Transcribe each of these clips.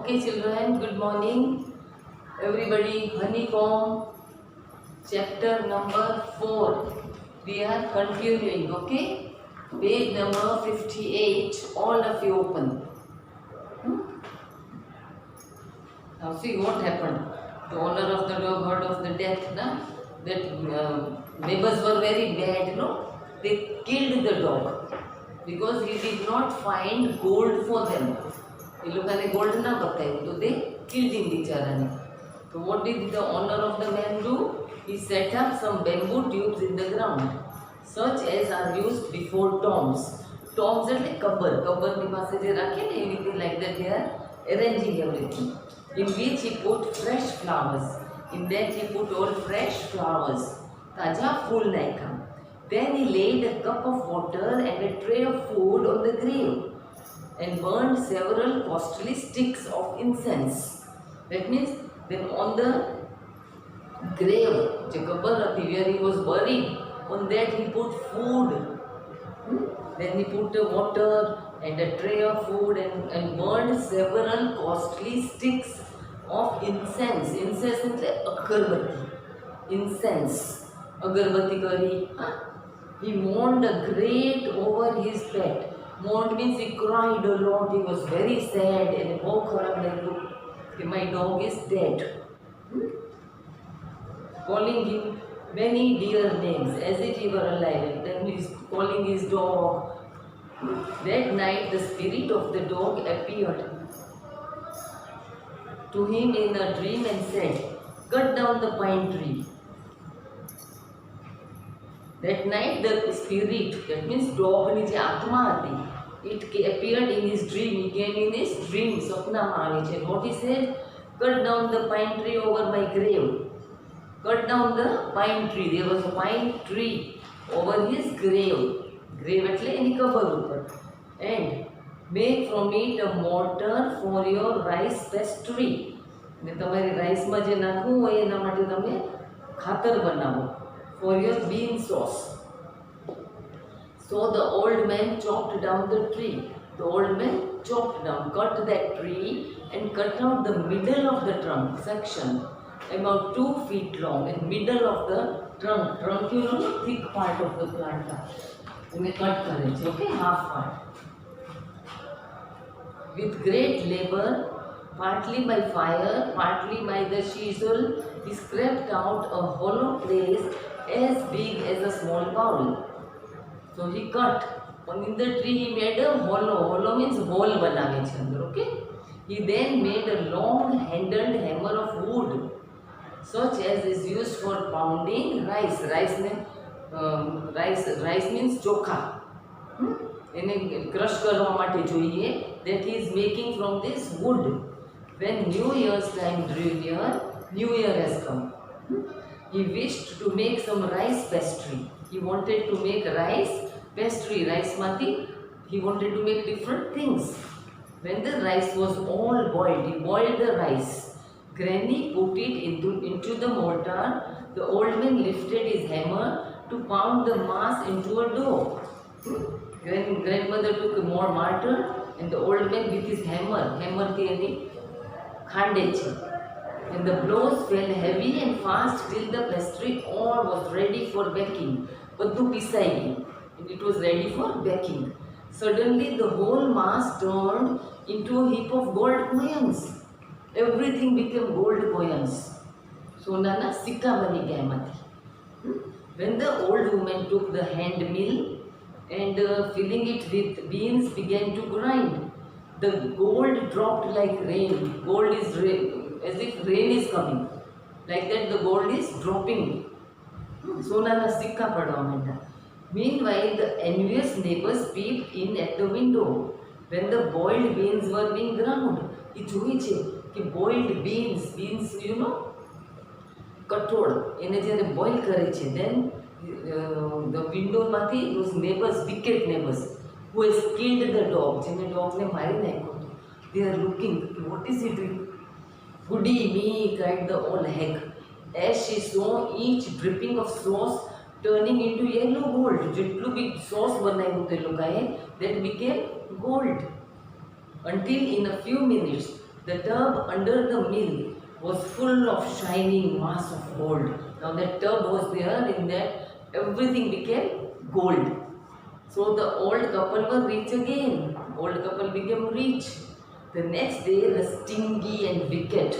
Okay, children, good morning. Everybody, honeycomb, chapter number 4. We are continuing, okay? Page number 58. All of you open. Now, see what happened. The owner of the dog heard of the death, na? That neighbors were very bad, no? They killed the dog because he did not find gold for them. એ લોકોને gold ના બતાવ્યું તો they killed him બિચારાને. So what did the owner of the man do? He set up some bamboo tubes in the ground, such as are used before tombs. Tombs એટલે કબરની પાસે જે રાખે ને એવી રીતે like that they are arranging everything. In which he put fresh flowers. In that he put all fresh flowers. તાજા ફૂલ નાખ્યા. Then he laid a cup of water and a tray of food on the grave and burned several costly sticks of incense. That means then on the grave, where he was buried, on that he put food. Then he put the water and a tray of food and burned several costly sticks of incense. Incense means agarbatti. Incense. Agarbatti kari. He mourned a great over his pet. Mourned means he cried a lot. He was very sad and my dog is dead. Calling him many dear names as if he were alive. And then he is calling his dog. That night the spirit of the dog appeared to him in a dream and said, "Cut down the pine tree." That night the spirit, that means dog ni je atma hati, it appeared in his dream. He came in his dream. Sapna માં આવે છે. What he said? Cut down the pine tree over my grave. Cut down the pine tree. There was a pine tree over his grave. Grave એટલે એની કબર ઉપર. And make from it a mortar for your rice pastry. ને તમારી રાઈસમાં જે નાખવું હોય એના માટે તમે ખાતર બનાવો. For your bean sauce. So the old man chopped down the tree. The old man chopped down, cut that tree and cut out the middle of the trunk section, about 2 feet long, and middle of the trunk. Trunk, you know, the thick part of the plant. And we cut it, okay, half part. With great labor, partly by fire, partly by the chisel, he scraped out a hollow place as big as a small bowl. So he cut. In the tree he made a hollow. Hollow means hole banave છે અંદર, okay? He then made a long handled hammer of wood, such as is used for pounding rice. Rice means chokha. એને crush કરવા માટે જોઈએ. That he is making from this wood. When New Year's time drew near, New Year has come. He wished to make some rice pastry. He wanted to make rice pastry. Rice mati, he wanted to make different things. When the rice was all boiled, he boiled the rice. Granny put it into the mortar. The old man lifted his hammer to pound the mass into a dough. Grandmother took more mortar and the old man with his hammer thi એની ખાંડે છે. And the blows fell heavy and fast till the pastry all was ready for baking. બધું પીસાઈ ગયું and it was ready for baking. Suddenly the whole mass turned into a heap of gold coins. Everything became gold coins. સોનાના સિક્કા બની ગયા એમાંથી. When the old woman took the hand mill and filling it with beans began to grind, the gold dropped like rain. Gold is rain, as if rain is coming. Like that the gold is dropping. સોનાના સિક્કા પડવા માંડ્યા. Meanwhile the envious neighbors peeped in at the window. When the boiled beans were being ground, એ જોઈ છે કે boiled beans, you know, કઠોળ એને જ્યારે બોઇલ કરે છે, then the window માંથી those neighbors, wicked neighbors who has killed the dog, જેને ડોગને મારી નાખ્યો, they are looking, what is he doing? Goody me, cried the old hag, as she saw each dripping of sauce turning into yellow gold. જેટલું બી sauce બનાવ્યું તે લોકોએ, that became gold. Until in a few minutes The tub under the mill was full of shining mass of gold. Now that tub was there, in that everything became gold. So the old couple were rich again. Old couple became rich. The next day, the stingy and wicked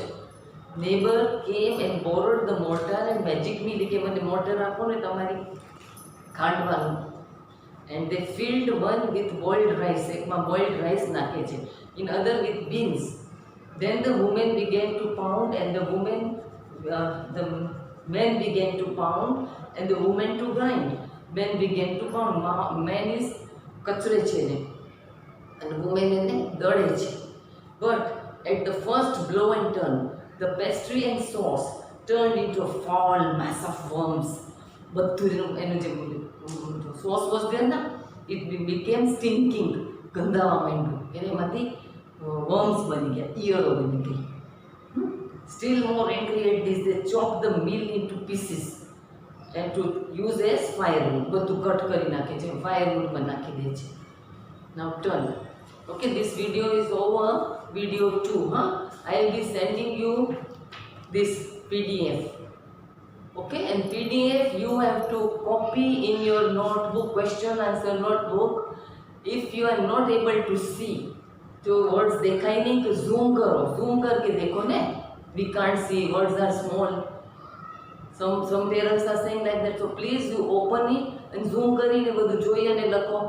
neighbor came and borrowed the mortar and magically કે મને mortar આપો ને તમારી ખાંડવાનું. And they filled one with boiled rice. એકમાં boiled rice નાખે છે. In other with beans. Then the woman began to pound and the men began to pound and the woman to grind. Men began to pound. Man is કચરે છે ને and woman એને દળે છે. But at the first blow and turn, the pastry and sauce turned into a foul mass of worms. બધું એનું જે sauce was there na, it became stinking. ગંધાવા માંડ્યું. એનામાંથી worms બની ગયા, ઈયળો બની ગઈ. Still more angry at this, they chopped the meal into pieces and to use as firewood. બધું કટ કરી નાખે છે, firewoodમાં નાખી દે છે. Now turn. Okay, this video is over. Video 2, I will be sending you this PDF. Okay, and PDF you have to copy in your notebook, question answer notebook. If you are not able to see, तो words देखाई नहीं तो zoom करो, zoom करके देखो ने. We can't see, words are small. Some parents are saying like that, so please you open it and zoom કરીને બધું જોઈ અને લખો.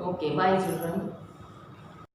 Okay, bye children.